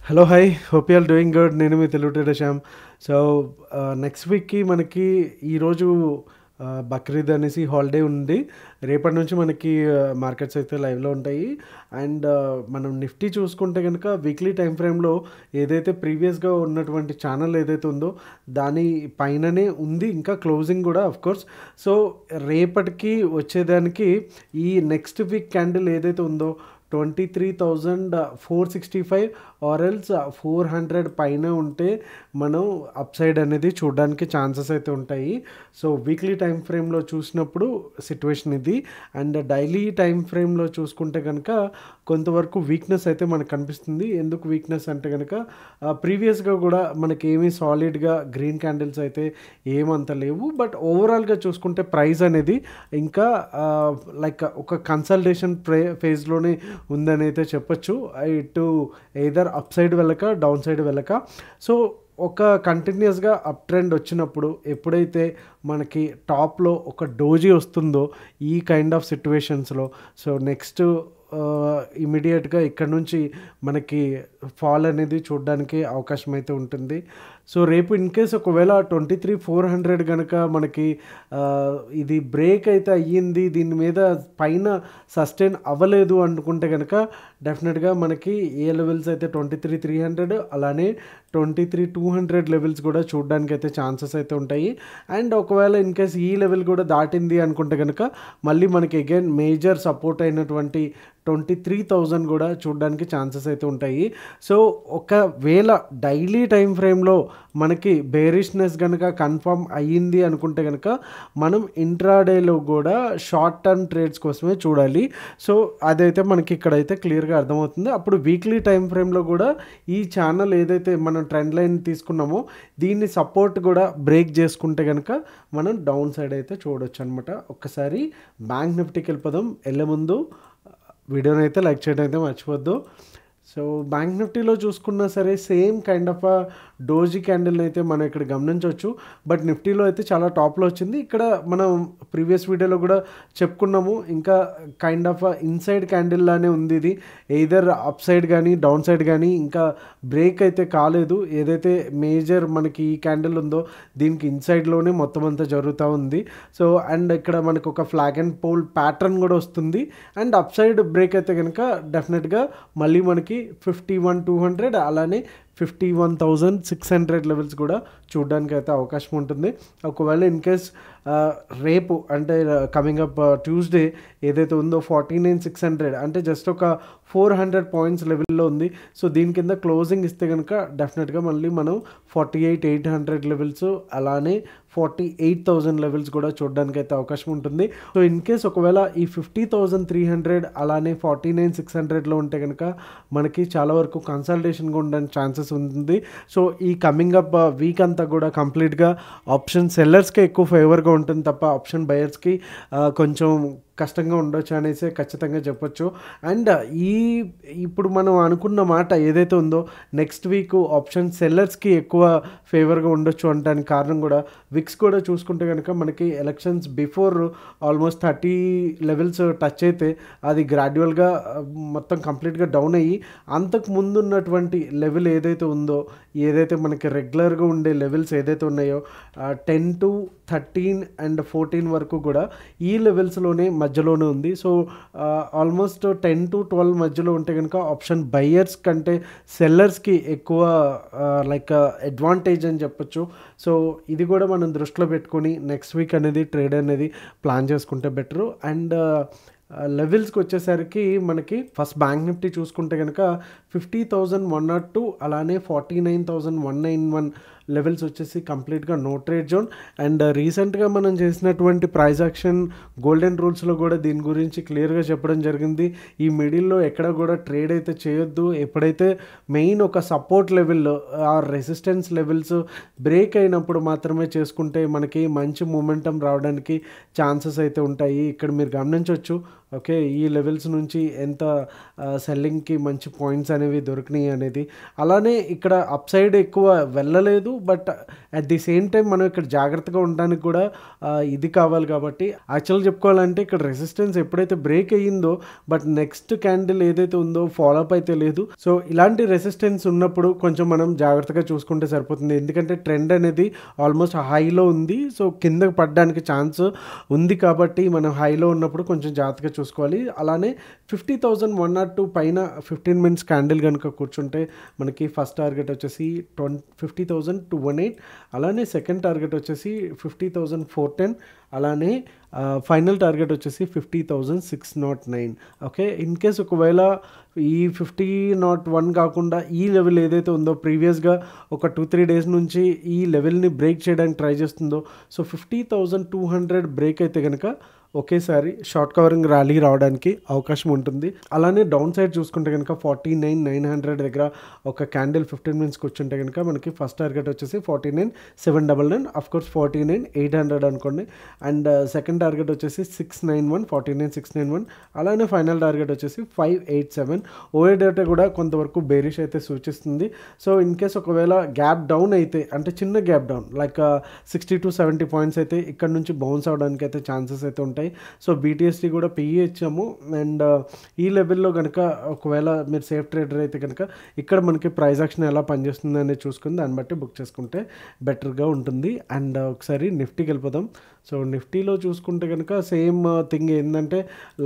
Hello hi hope you are doing good. నేను మీ Telugu trader Shyam. So next వీక్కి మనకి ఈరోజు బక్రీద్ అనేసి హాలిడే ఉంది. రేపటి నుంచి మనకి మార్కెట్స్ అయితే లైవ్లో ఉంటాయి. అండ్ మనం నిఫ్టీ చూసుకుంటే కనుక వీక్లీ టైం ఫ్రేమ్లో ఏదైతే ప్రీవియస్గా ఉన్నటువంటి ఛానల్ ఏదైతే ఉందో దాని పైననే ఉంది, ఇంకా క్లోజింగ్ కూడా కోర్స్. సో రేపటికి వచ్చేదానికి ఈ నెక్స్ట్ వీక్ క్యాండిల్ ఏదైతే ఉందో 23,465 ఆర్ఎల్స్ 400 పైన ఉంటే మనం అప్ సైడ్ అనేది చూడడానికి ఛాన్సెస్ అయితే ఉంటాయి. సో వీక్లీ టైం ఫ్రేమ్లో చూసినప్పుడు సిచ్యువేషన్ ఇది. అండ్ డైలీ టైం ఫ్రేమ్లో చూసుకుంటే కనుక కొంతవరకు వీక్నెస్ అయితే మనకు కనిపిస్తుంది. ఎందుకు వీక్నెస్ అంటే కనుక ప్రీవియస్గా కూడా మనకి ఏమీ సాలిడ్గా గ్రీన్ క్యాండిల్స్ అయితే ఏమంత లేవు. బట్ ఓవరాల్గా చూసుకుంటే ప్రైస్ అనేది ఇంకా లైక్ ఒక కన్సల్టేషన్ ఫేజ్లోనే ఉందని అయితే చెప్పొచ్చు. ఇటు ఎయిదర్ అప్ సైడ్ వెళ్ళక డౌన్ సైడ్ వెళ్ళక. సో ఒక కంటిన్యూస్గా అప్ ట్రెండ్ వచ్చినప్పుడు ఎప్పుడైతే మనకి టాప్లో ఒక డోజీ వస్తుందో ఈ కైండ్ ఆఫ్ సిచ్యువేషన్స్లో, సో నెక్స్ట్ ఇమీడియట్గా ఇక్కడ నుంచి మనకి ఫాల్ అనేది చూడడానికి అవకాశం అయితే ఉంటుంది. సో రేపు ఇన్ కేస్ ఒకవేళ 23,400 కనుక మనకి ఇది బ్రేక్ అయితే అయ్యింది, దీని మీద పైన సస్టైన్ అవ్వలేదు అనుకుంటే కనుక డెఫినెట్గా మనకి ఏ లెవెల్స్ అయితే 23,300 అలానే 23,200 లెవెల్స్ కూడా చూడడానికి అయితే ఛాన్సెస్ అయితే ఉంటాయి. అండ్ ఒకవేళ ఇన్ కేస్ ఈ లెవెల్ కూడా దాటింది అనుకుంటే కనుక మళ్ళీ మనకి అగైన్ మేజర్ సపోర్ట్ అయినటువంటి 23,000 కూడా చూడడానికి ఛాన్సెస్ అయితే ఉంటాయి. సో ఒకవేళ డైలీ టైం ఫ్రేమ్లో మనకి బేరిష్నెస్ కనుక కన్ఫర్మ్ అయ్యింది అనుకుంటే కనుక మనం ఇంట్రాడేలో కూడా షార్ట్ టర్మ్ ట్రేడ్స్ కోసమే చూడాలి. సో అదైతే మనకి ఇక్కడైతే క్లియర్గా అర్థమవుతుంది. అప్పుడు వీక్లీ టైం ఫ్రేమ్లో కూడా ఈ ఛానల్ ఏదైతే మనం ట్రెండ్ లైన్ తీసుకున్నామో దీన్ని సపోర్ట్ కూడా బ్రేక్ చేసుకుంటే కనుక మనం డౌన్ సైడ్ అయితే చూడొచ్చు అనమాట. ఒక్కసారి బ్యాంక్ నిఫ్టీకి వెళ్ళిపోదాం. వెళ్ళే ముందు వీడియోని అయితే లైక్ చేయడం అయితే మర్చిపోద్దు. సో బ్యాంక్ నిఫ్టీలో చూసుకున్నా సరే సేమ్ కైండ్ ఆఫ్ డోజీ క్యాండిల్ని అయితే మనం ఇక్కడ గమనించవచ్చు. బట్ నిఫ్టీలో అయితే చాలా టాప్లో వచ్చింది. ఇక్కడ మనం ప్రీవియస్ వీడియోలో కూడా చెప్పుకున్నాము, ఇంకా కైండ్ ఆఫ్ ఇన్సైడ్ క్యాండిల్ లానే ఉంది. ఇది ఎయిదర్ అప్ సైడ్ కానీ డౌన్ సైడ్ కానీ ఇంకా బ్రేక్ అయితే కాలేదు. ఏదైతే మేజర్ మనకి ఈ క్యాండిల్ ఉందో దీనికి ఇన్సైడ్లోనే మొత్తం అంతా జరుగుతూ ఉంది. సో అండ్ ఇక్కడ మనకు ఒక ఫ్లాగ్ అండ్ పోల్ ప్యాటర్న్ కూడా వస్తుంది. అండ్ అప్ సైడ్ బ్రేక్ అయితే కనుక డెఫినెట్గా మళ్ళీ మనకి 51,200 అలానే 51,600 లెవెల్స్ కూడా చూడడానికి అయితే అవకాశం ఉంటుంది. ఒకవేళ ఇన్ కేస్ రేపు అంటే కమింగ్ అప్ ట్యూస్డే ఏదైతే ఉందో 49,600 అంటే జస్ట్ ఒక 400 పాయింట్స్ లెవెల్లో ఉంది. సో దీని కింద క్లోజింగ్ ఇస్తే కనుక డెఫినెట్గా మళ్ళీ మనం 48,800 లెవెల్స్ అలానే 48,000 లెవెల్స్ కూడా చూడడానికి అయితే అవకాశం ఉంటుంది. సో ఇన్ కేస్ ఒకవేళ ఈ 50,300 అలానే 49,600లో ఉంటే కనుక మనకి చాలా వరకు కన్సల్టేషన్గా ఉండడానికి ఛాన్సెస్ ఉంటుంది. సో ఈ కమింగ్ అప్ వీక్ అంతా కూడా కంప్లీట్గా ఆప్షన్ సెల్లర్స్కే ఎక్కువ ఫేవర్గా ఉంటుంది తప్ప ఆప్షన్ బయర్స్కి కొంచెం కష్టంగా ఉండొచ్చు అనేసి ఖచ్చితంగా చెప్పొచ్చు. అండ్ ఇప్పుడు మనం అనుకున్న మాట ఏదైతే ఉందో నెక్స్ట్ వీక్ ఆప్షన్ సెల్లర్స్కి ఎక్కువ ఫేవర్గా ఉండొచ్చు అనడానికి కారణం కూడా విక్స్ కూడా చూసుకుంటే కనుక మనకి elections before almost 30 levels touch అయితే అది గ్రాడ్యువల్గా మొత్తం కంప్లీట్గా డౌన్ అయ్యి అంతకు ముందు ఉన్నటువంటి లెవెల్ ఏదైతే ఉందో ఏదైతే మనకి రెగ్యులర్గా ఉండే లెవెల్స్ ఏదైతే ఉన్నాయో 10 to 13 and 14 వరకు కూడా ఈ లెవెల్స్లోనే మధ్యలోనే ఉంది. సో ఆల్మోస్ట్ 10 to 12 మధ్యలో ఉంటే కనుక ఆప్షన్ బయ్యర్స్ కంటే సెల్లర్స్కి ఎక్కువ లైక్ అడ్వాంటేజ్ అని చెప్పొచ్చు. సో ఇది కూడా మనం దృష్టిలో పెట్టుకొని నెక్స్ట్ వీక్ అనేది ట్రేడ్ అనేది ప్లాన్ చేసుకుంటే బెటరు. అండ్ లెవెల్స్కి వచ్చేసరికి మనకి ఫస్ట్ బ్యాంక్ నిఫ్టీ చూసుకుంటే కనుక 50,102 అలానే 49,191 లెవెల్స్ వచ్చేసి కంప్లీట్గా నో ట్రేడ్ జోన్. అండ్ రీసెంట్గా మనం చేసినటువంటి ప్రైస్ యాక్షన్ గోల్డెన్ రూల్స్లో కూడా దీని గురించి క్లియర్గా చెప్పడం జరిగింది. ఈ మిడిల్లో ఎక్కడ కూడా ట్రేడ్ అయితే చేయొద్దు. ఎప్పుడైతే మెయిన్ ఒక సపోర్ట్ లెవెల్ ఆ రెసిస్టెన్స్ లెవెల్స్ బ్రేక్ అయినప్పుడు మాత్రమే చేసుకుంటే మనకి మంచి మూమెంటం రావడానికి ఛాన్సెస్ అయితే ఉంటాయి. ఇక్కడ మీరు గమనించవచ్చు ఓకే, ఈ లెవెల్స్ నుంచి ఎంత సెల్లింగ్కి మంచి పాయింట్స్ అనేవి దొరికినాయి అనేది. అలానే ఇక్కడ అప్ సైడ్ ఎక్కువ వెళ్ళలేదు, but at the same time మనం ఇక్కడ జాగ్రత్తగా ఉండడానికి కూడా ఇది కావాలి. కాబట్టి యాక్చువల్గా చెప్పుకోవాలంటే ఇక్కడ రెసిస్టెన్స్ ఎప్పుడైతే బ్రేక్ అయ్యిందో, బట్ నెక్స్ట్ క్యాండిల్ ఏదైతే ఉందో ఫాలోఅప్ అయితే లేదు. సో ఇలాంటి రెసిస్టెన్స్ ఉన్నప్పుడు కొంచెం మనం జాగ్రత్తగా చూసుకుంటే సరిపోతుంది, ఎందుకంటే ట్రెండ్ అనేది ఆల్మోస్ట్ హైలో ఉంది. సో కిందకి పడడానికి ఛాన్స్ ఉంది కాబట్టి మనం హైలో ఉన్నప్పుడు కొంచెం జాగ్రత్తగా చూసుకోవాలి. అలానే 50,102 పైన 15 మినిట్స్ క్యాండిల్ కనుక కూర్చుంటే మనకి ఫస్ట్ టార్గెట్ వచ్చేసి 50,218, అలానే సెకండ్ టార్గెట్ వచ్చేసి 50,410, అలానే ఫైనల్ టార్గెట్ వచ్చేసి 50,609. ఓకే, ఇన్ కేస్ ఒకవేళ ఈ 50.1 కాకుండా ఈ లెవెల్ ఏదైతే ఉందో ప్రీవియస్గా ఒక 2-3 డేస్ నుంచి ఈ లెవెల్ని బ్రేక్ చేయడానికి ట్రై చేస్తుందో, సో 50,200 బ్రేక్ అయితే కనుక ఒకేసారి షార్ట్ కవరింగ్ ర్యాలీ రావడానికి అవకాశం ఉంటుంది. అలానే డౌన్ సైడ్ చూసుకుంటే కనుక 49,900 దగ్గర ఒక క్యాండిల్ 15 మినిట్స్కి వచ్చుంటే కనుక మనకి ఫస్ట్ టార్గెట్ వచ్చేసి 49,799, అఫ్కోర్స్ 49,800 అనుకోండి. అండ్ సెకండ్ టార్గెట్ వచ్చేసి 691, 49,691, అలానే ఫైనల్ టార్గెట్ వచ్చేసి 587. ఓఏ డేటా కూడా కొంతవరకు బేరిష్ అయితే సూచిస్తుంది. సో ఇన్ కేస్ ఒకవేళ గ్యాప్ డౌన్ అయితే, అంటే చిన్న gap down like 60 to 70 points అయితే ఇక్కడ నుంచి బౌన్స్ అవడానికి అయితే ఛాన్సెస్ అయితే ఉంటాయి. సో బీటీఎస్టీ కూడా పిఈ ఇచ్చాము. అండ్ ఈ లెవెల్లో కనుక ఒకవేళ మీరు సేఫ్ ట్రేడర్ అయితే కనుక ఇక్కడ మనకి ప్రైస్ యాక్షన్ ఎలా పనిచేస్తుంది అనేది చూసుకుని దాన్ని బట్టి బుక్ చేసుకుంటే బెటర్గా ఉంటుంది. అండ్ ఒకసారి నిఫ్టీకి వెళ్ళిపోదాం. సో నిఫ్టీలో చూసుకుంటే కనుక సేమ్ థింగ్ ఏంటంటే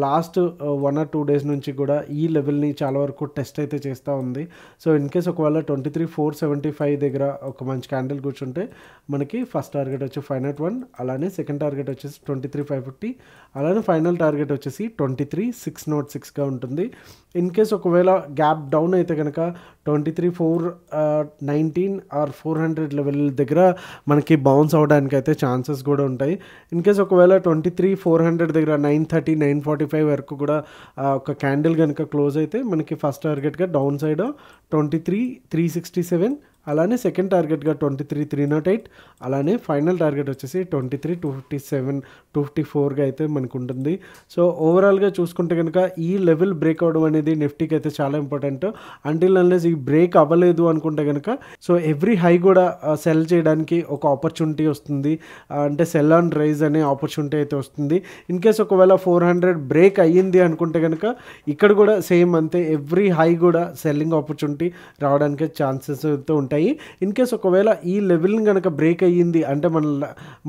లాస్ట్ 1 or 2 డేస్ నుంచి కూడా ఈ లెవెల్ని చాలా వరకు టెస్ట్ అయితే చేస్తూ ఉంది. సో ఇన్ కేస్ ఒకవేళ 23,475 దగ్గర ఒక మంచి క్యాండిల్ కూర్చుంటే మనకి ఫస్ట్ టార్గెట్ వచ్చి 501, అలానే సెకండ్ టార్గెట్ వచ్చేసి 23,550, అలానే ఫైనల్ టార్గెట్ వచ్చేసి 23,606గా ఉంటుంది. ఇన్ కేస్ ఒకవేళ గ్యాప్ డౌన్ అయితే కనుక 23,419 ఆర్ 400 లెవెల్ దగ్గర మనకి బౌన్స్ అవడానికి అయితే ఛాన్సెస్ కూడా ఉంటాయి. ఇన్ కేస్ ఒకవేళ 23,400 దగ్గర 930, 945 వరకు కూడా ఒక క్యాండిల్ కనుక క్లోజ్ అయితే మనకి ఫస్ట్ టార్గెట్గా డౌన్ సైడ్ 23,367, అలానే సెకండ్ టార్గెట్గా 23,308, అలానే ఫైనల్ టార్గెట్ వచ్చేసి 23,257, 254గా అయితే మనకు ఉంటుంది. సో ఓవరాల్గా చూసుకుంటే కనుక ఈ లెవెల్ బ్రేక్ అవడం అనేది నిఫ్టీకి అయితే చాలా ఇంపార్టెంట్. అంటిల్ అన్లెస్ ఈ బ్రేక్ అవ్వలేదు అనుకుంటే కనుక సో ఎవ్రీ హై కూడా సెల్ చేయడానికి ఒక ఆపర్చునిటీ వస్తుంది, అంటే సెల్ ఆన్ రైజ్ అనే ఆపర్చునిటీ అయితే వస్తుంది. ఇన్ కేస్ ఒకవేళ 400 బ్రేక్ అయ్యింది అనుకుంటే కనుక ఇక్కడ కూడా సేమ్ అంతే, ఎవ్రీ హై కూడా సెల్లింగ్ ఆపర్చునిటీ రావడానికి ఛాన్సెస్ అయితే ఉంటాయి. ఇన్ కేస్ ఒకవేళ ఈ లెవెల్ని కనుక బ్రేక్ అయ్యింది అంటే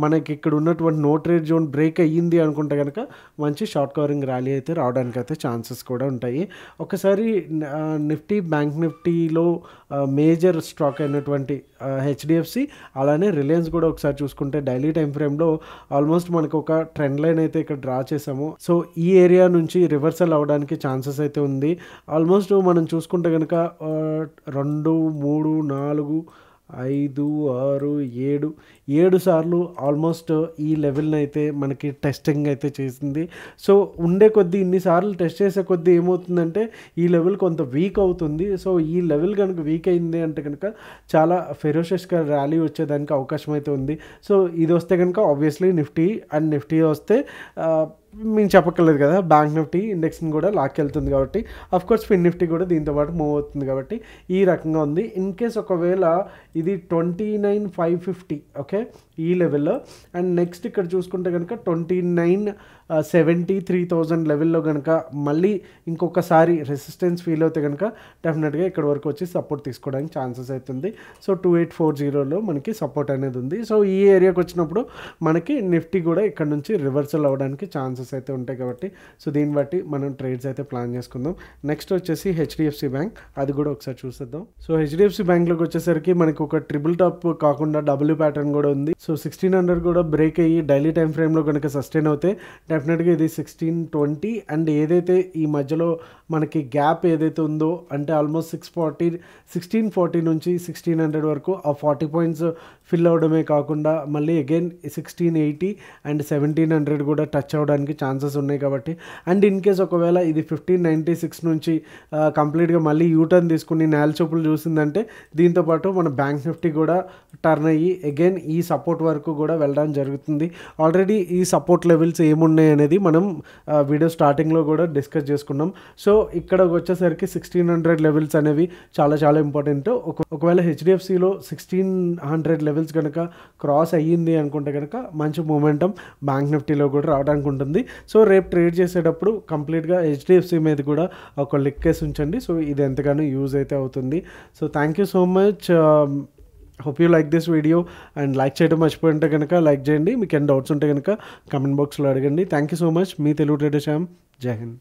మనకి ఇక్కడ ఉన్నటువంటి నో ట్రేడ్ జోన్ బ్రేక్ అయ్యింది అనుకుంటే కనుక మంచి షార్ట్ కవరింగ్ ర్యాలీ అయితే రావడానికి అయితే ఛాన్సెస్ కూడా ఉంటాయి. ఒకసారి నిఫ్టీ, బ్యాంక్ నిఫ్టీలో మేజర్ స్టాక్ అయినటువంటి హెచ్డిఎఫ్సి అలానే రిలయన్స్ కూడా ఒకసారి చూసుకుంటే డైలీ టైం ఫ్రేమ్లో ఆల్మోస్ట్ మనకు ఒక ట్రెండ్ లైన్ అయితే ఇక్కడ డ్రా చేసాము. సో ఈ ఏరియా నుంచి రివర్సల్ అవ్వడానికి ఛాన్సెస్ అయితే ఉంది. ఆల్మోస్ట్ మనం చూసుకుంటే కనుక 2, 3, 4, 5, 6, 7 సార్లు ఆల్మోస్ట్ ఈ లెవెల్ని అయితే మనకి టెస్టింగ్ అయితే చేసింది. సో ఉండే కొద్దీ ఇన్నిసార్లు టెస్ట్ చేసే కొద్దీ ఏమవుతుందంటే ఈ లెవెల్ కొంత వీక్ అవుతుంది. సో ఈ లెవెల్ కనుక వీక్ అయింది అంటే కనుక చాలా ఫెరోషియస్గా ర్యాలీ వచ్చేదానికి అవకాశం అయితే ఉంది. సో ఇది వస్తే కనుక ఆబ్వియస్లీ నిఫ్టీ వస్తే మేము చెప్పక్కర్లేదు కదా, బ్యాంక్ నిఫ్టీ ఇండెక్స్ని కూడా లాక్కెళ్తుంది కాబట్టి అఫ్కోర్స్ ఫిన్ నిఫ్టీ కూడా దీంతో పాటు మూవ్ అవుతుంది కాబట్టి ఈ రకంగా ఉంది. ఇన్ కేస్ ఒకవేళ ఇది 29,550 ఓకే ఈ లెవెల్లో, అండ్ నెక్స్ట్ ఇక్కడ చూసుకుంటే కనుక 29,73,000 లెవెల్లో కనుక మళ్ళీ ఇంకొకసారి రెసిస్టెన్స్ ఫీల్ అవుతే కనుక డెఫినెట్గా ఇక్కడ వరకు వచ్చి సపోర్ట్ తీసుకోవడానికి ఛాన్సెస్ అవుతుంది. సో 2840లో మనకి సపోర్ట్ అనేది ఉంది. సో ఈ ఏరియాకి వచ్చినప్పుడు మనకి నిఫ్టీ కూడా ఇక్కడ నుంచి రివర్సల్ అవ్వడానికి ఛాన్సెస్ అయితే ఉంటాయి కాబట్టి సో దీన్ని బట్టి మనం ట్రేడ్స్ అయితే ప్లాన్ చేసుకుందాం. నెక్స్ట్ వచ్చేసి హెచ్డిఎఫ్సి బ్యాంక్, అది కూడా ఒకసారి చూసేద్దాం. సో హెచ్డిఎఫ్సి బ్యాంక్లోకి వచ్చేసరికి మనకి ఒక ట్రిపుల్ టాప్ కాకుండా డబ్ల్యూ ప్యాటర్న్ కూడా ఉంది. సో 1600 కూడా బ్రేక్ అయ్యి డైలీ టైం ఫ్రేమ్లో కనుక సస్టైన్ అవుతే డెఫినెట్గా ఇది 1620 అండ్ ఏదైతే ఈ మధ్యలో మనకి గ్యాప్ ఏదైతే ఉందో అంటే ఆల్మోస్ట్ 1640 నుంచి 1600 వరకు ఆ 40 పాయింట్స్ ఫిల్ అవడమే కాకుండా మళ్ళీ అగైన్ 1680 అండ్ 1700 కూడా టచ్ అవ్వడానికి ఛాన్సెస్ ఉన్నాయి కాబట్టి, అండ్ ఇన్ కేస్ ఒకవేళ ఇది 1596 నుంచి కంప్లీట్గా మళ్ళీ యూటర్న్ తీసుకుని నేల చూపులు చూసిందంటే దీంతోపాటు మన బ్యాంక్ నిఫ్టీ కూడా టర్న్ అయ్యి అగైన్ ఈ సపోర్ట్ వరకు కూడా వెళ్ళడం జరుగుతుంది. ఆల్రెడీ ఈ సపోర్ట్ లెవెల్స్ ఏమున్నాయి ఉన్నాయి అనేది మనం వీడియో స్టార్టింగ్లో కూడా డిస్కస్ చేసుకున్నాం. సో ఇక్కడ వచ్చేసరికి 1600 లెవెల్స్ అనేవి చాలా చాలా ఇంపార్టెంట్. ఒకవేళ హెచ్డిఎఫ్సిలో 1600 లెవెల్స్ కనుక క్రాస్ అయ్యింది అనుకుంటే కనుక మంచి మూమెంటం బ్యాంక్ నిఫ్టీలో కూడా రావడానికి ఉంటుంది. సో రేపు ట్రేడ్ చేసేటప్పుడు కంప్లీట్గా హెచ్డిఎఫ్సి మీద కూడా ఒక లిక్కేసి ఉంచండి. సో ఇది ఎంతగానో యూజ్ అయితే అవుతుంది. So thank you so much. Hope you like this video and like చేయడం మర్చిపోయింటే కనుక లైక్ చేయండి. మీకు ఏమైనా డౌట్స్ ఉంటే కనుక కమెంట్ బాక్స్లో అడగండి. Thank you so much. Me Telugu trader Shyam. జై హింద్.